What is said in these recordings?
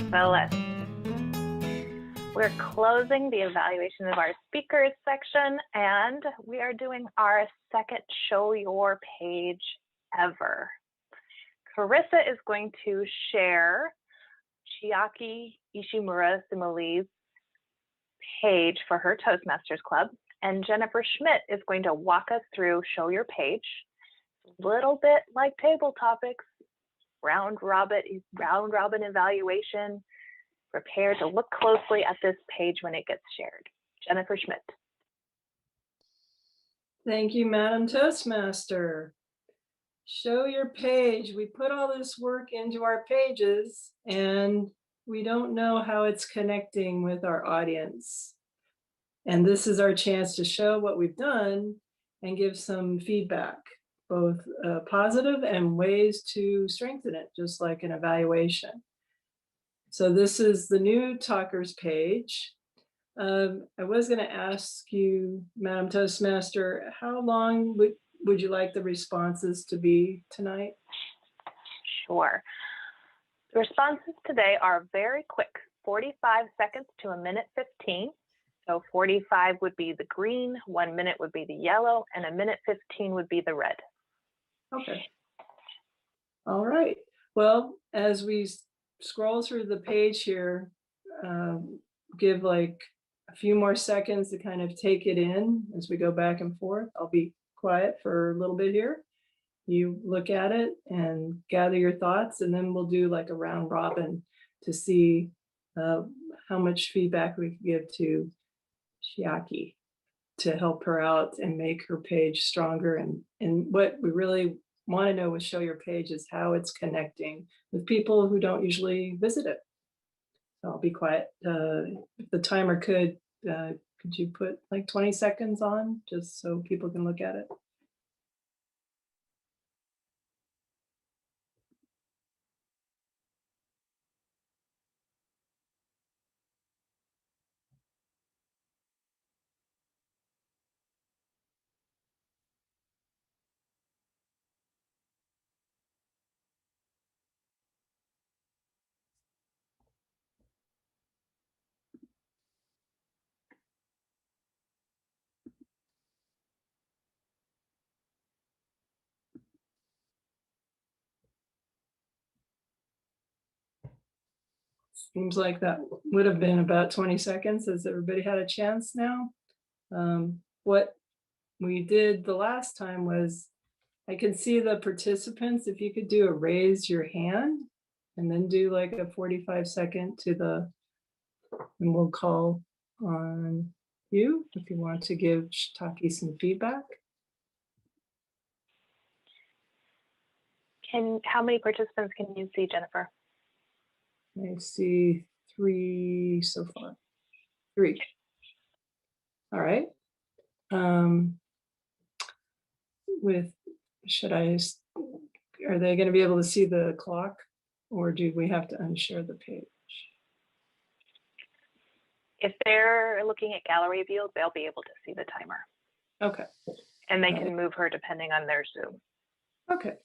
Phyllis. We're closing the evaluation of our speakers section, and we are doing our second Show Your Page ever. Carissa is going to share Chiaki Ishimura Simile's page for her Toastmasters Club, and Jennifer Schmidt is going to walk us through Show Your Page. A little bit like table topics, round robin evaluation. Prepare to look closely at this page when it gets shared. Jennifer Schmidt. Thank you, Madam Toastmaster. Show your page. We put all this work into our pages and we don't know how it's connecting with our audience. And this is our chance to show what we've done and give some feedback, both positive and ways to strengthen it, just like an evaluation. So this is the new talkers page. I was going to ask you, Madam Toastmaster, how long would you like the responses to be tonight? Sure. The responses today are very quick, 45 seconds to a minute 15. So 45 would be the green, 1 minute would be the yellow, and a minute 15 would be the red. Okay. All right. Well, as we scroll through the page here, give like a few more seconds to kind of take it in as we go back and forth. I'll be quiet for a little bit here. You look at it and gather your thoughts, and then we'll do like a round robin to see how much feedback we can give to Chiaki to help her out and make her page stronger. And what we really want to know with Show Your Page is how it's connecting with people who don't usually visit it. So I'll be quiet. If the timer could you put like 20 seconds on just so people can look at it? Seems like that would have been about 20 seconds. Has everybody had a chance now? What we did the last time was, I could see the participants, if you could do a raise your hand and then do like a 45-second to the, and we'll call on you if you want to give Taki some feedback. How many participants can you see, Jennifer? I see 3 so far. 3. All right. Are they going to be able to see the clock, or do we have to unshare the page? If they're looking at gallery view, they'll be able to see the timer. Okay. And they can move her depending on their Zoom. Okay.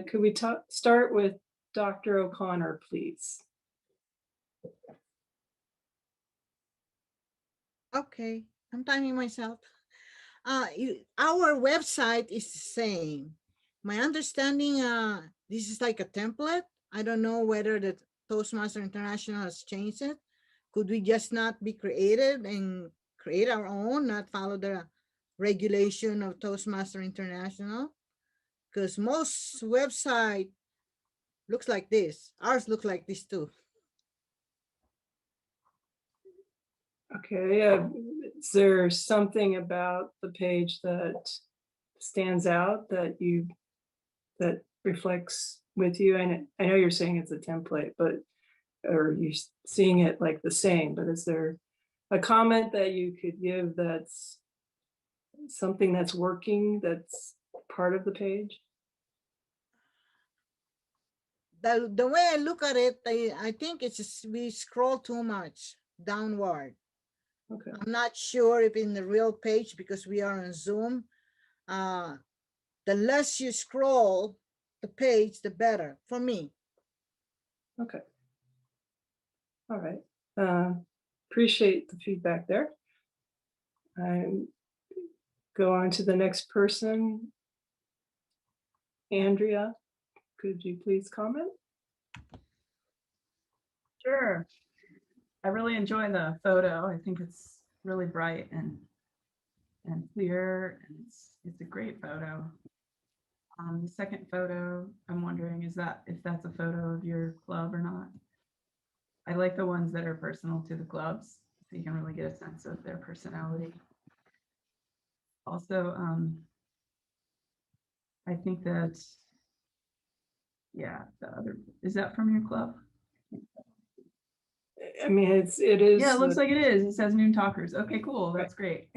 Could we start with Dr. O'Connor, please? Okay, I'm timing myself. Our website is the same. My understanding, this is like a template. I don't know whether the Toastmaster International has changed it. Could we just not be creative and create our own, not follow the regulation of Toastmaster International? Because most website looks like this. Ours look like this too. Okay, is there something about the page that stands out that reflects with you? And I know you're saying it's a template, but or you're seeing it like the same, but is there a comment that you could give that's something that's working, that's part of the page? The way I look at it, I think it's just we scroll too much downward. Okay. I'm not sure if in the real page, because we are on Zoom, the less you scroll the page, the better for me. Okay. All right. Appreciate the feedback there. And go on to the next person. Andrea, could you please comment? Sure. I really enjoy the photo. I think it's really bright and clear, and it's a great photo. The second photo, I'm wondering if that's a photo of your club or not. I like the ones that are personal to the clubs, so you can really get a sense of their personality. Also, I think that, yeah, is that from your club? I mean, it is. Yeah, it looks like it is. It says Noon Talkers. Okay, cool. That's great.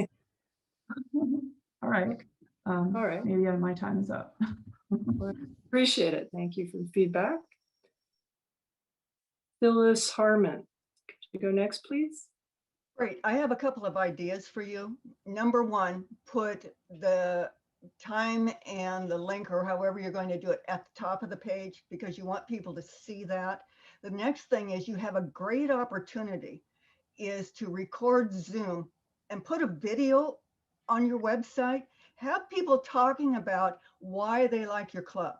All right. All right. Maybe my time is up. Appreciate it. Thank you for the feedback. Phyllis Harmon, could you go next, please? Great. I have a couple of ideas for you. Number one, put the time and the link, or however you're going to do it, at the top of the page, because you want people to see that. The next thing is, you have a great opportunity is to record Zoom and put a video on your website. Have people talking about why they like your club.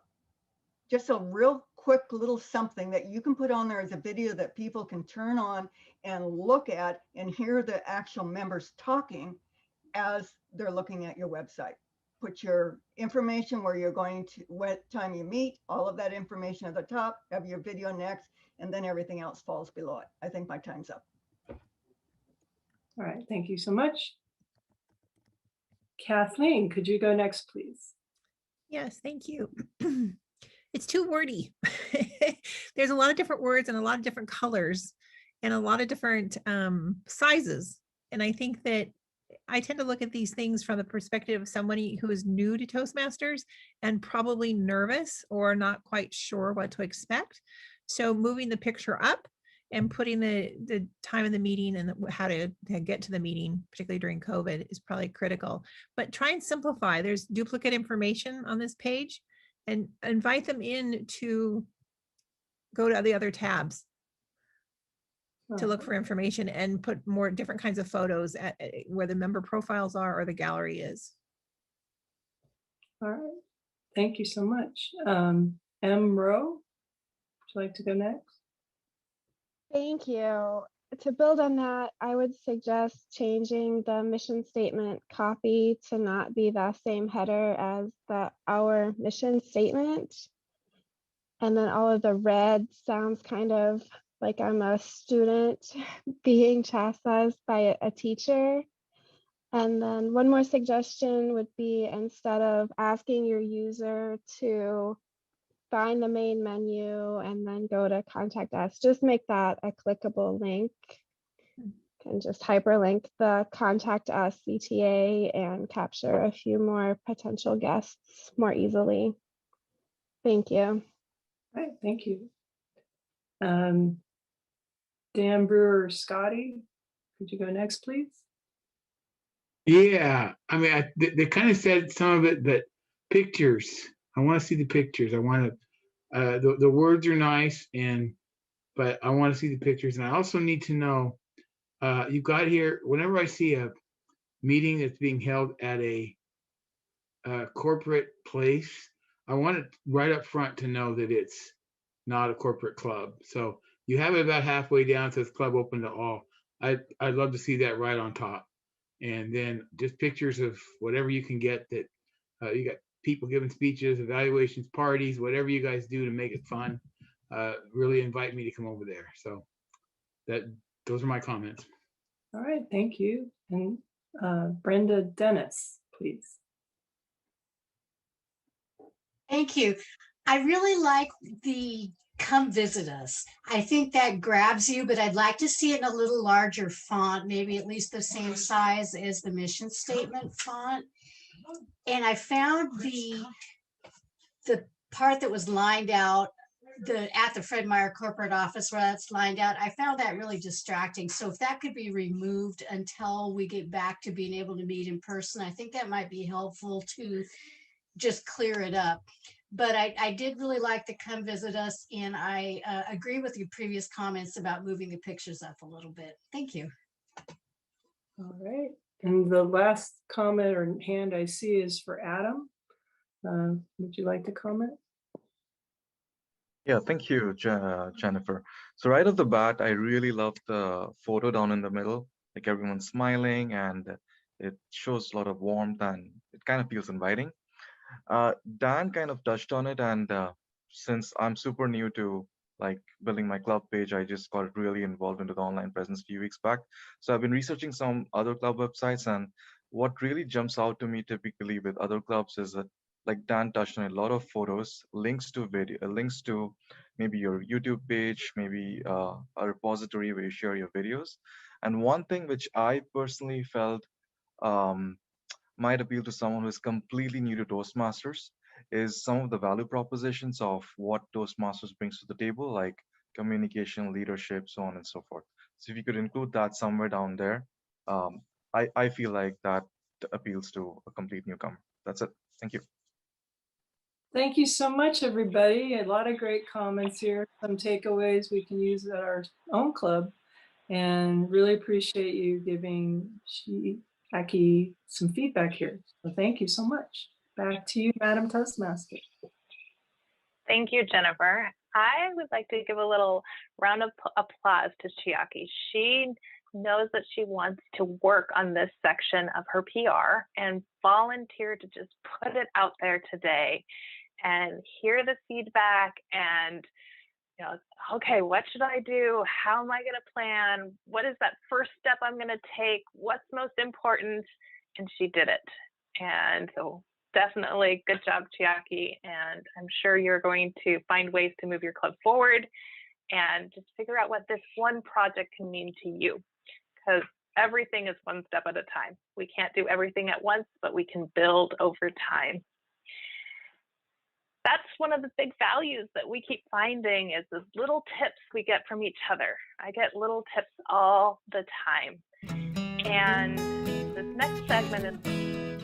Just a real quick little something that you can put on there as a video that people can turn on and look at and hear the actual members talking as they're looking at your website. Put your information, where you're going to, what time you meet, all of that information at the top, have your video next, and then everything else falls below it. I think my time's up. All right, thank you so much. Kathleen, could you go next, please? Yes, thank you. It's too wordy. There's a lot of different words and a lot of different colors and a lot of different sizes. And I think that I tend to look at these things from the perspective of somebody who is new to Toastmasters and probably nervous or not quite sure what to expect. So moving the picture up and putting the time of the meeting and how to get to the meeting, particularly during COVID, is probably critical. But try and simplify. There's duplicate information on this page, and invite them in to go to the other tabs to look for information, and put more different kinds of photos at where the member profiles are or the gallery is. All right, thank you so much. M. Rowe, would you like to go next? Thank you. To build on that, I would suggest changing the mission statement copy to not be the same header as our mission statement. And then all of the red sounds kind of like I'm a student being chastised by a teacher. And then one more suggestion would be, instead of asking your user to find the main menu and then go to contact us, just make that a clickable link. And just hyperlink the contact us CTA and capture a few more potential guests more easily. Thank you. All right, thank you. Dan Brewer Scotty, could you go next, please? Yeah, I mean, they kind of said some of it, but pictures. I want to see the pictures. I want to. The words are nice, but I want to see the pictures, and I also need to know. You got here. Whenever I see a meeting that's being held at a corporate place, I want it right up front to know that it's not a corporate club. So you have it about halfway down, says club open to all. I'd love to see that right on top. And then just pictures of whatever you can get that you got people giving speeches, evaluations, parties, whatever you guys do to make it fun. Really invite me to come over there. So those are my comments. All right, thank you. And Brenda Dennis, please. Thank you. I really like the come visit us. I think that grabs you, but I'd like to see it in a little larger font, maybe at least the same size as the mission statement font. And I found the part that was lined out, at the Fred Meyer corporate office where that's lined out, I found that really distracting. So if that could be removed until we get back to being able to meet in person, I think that might be helpful to just clear it up. But I did really like the come visit us, and I agree with your previous comments about moving the pictures up a little bit. Thank you. All right. And the last comment or hand I see is for Adam. Would you like to comment? Yeah, thank you, Jennifer. So right off the bat, I really love the photo down in the middle, like everyone's smiling and it shows a lot of warmth and it kind of feels inviting. Dan kind of touched on it, and since I'm super new to like building my club page, I just got really involved into the online presence a few weeks back. So I've been researching some other club websites, and what really jumps out to me typically with other clubs is that, like Dan touched on, a lot of photos, links to video, links to maybe your YouTube page, maybe a repository where you share your videos. And one thing which I personally felt um, might appeal to someone who is completely new to Toastmasters is some of the value propositions of what Toastmasters brings to the table, like communication, leadership, so on and so forth. So if you could include that somewhere down there, I feel like that appeals to a complete newcomer. That's it. Thank you. Thank you so much, everybody. A lot of great comments here, some takeaways we can use at our own club, and really appreciate you giving Aki some feedback here. So thank you so much. Back to you, Madam Toastmaster. Thank you, Jennifer. I would like to give a little round of applause to Chiaki. She knows that she wants to work on this section of her PR and volunteered to just put it out there today and hear the feedback and, you know, okay, what should I do? How am I going to plan? What is that first step I'm going to take? What's most important? And she did it. And so definitely good job, Chiaki. And I'm sure you're going to find ways to move your club forward and just figure out what this one project can mean to you. Because everything is one step at a time. We can't do everything at once, but we can build over time. That's one of the big values that we keep finding is the little tips we get from each other. I get little tips all the time. And this next segment is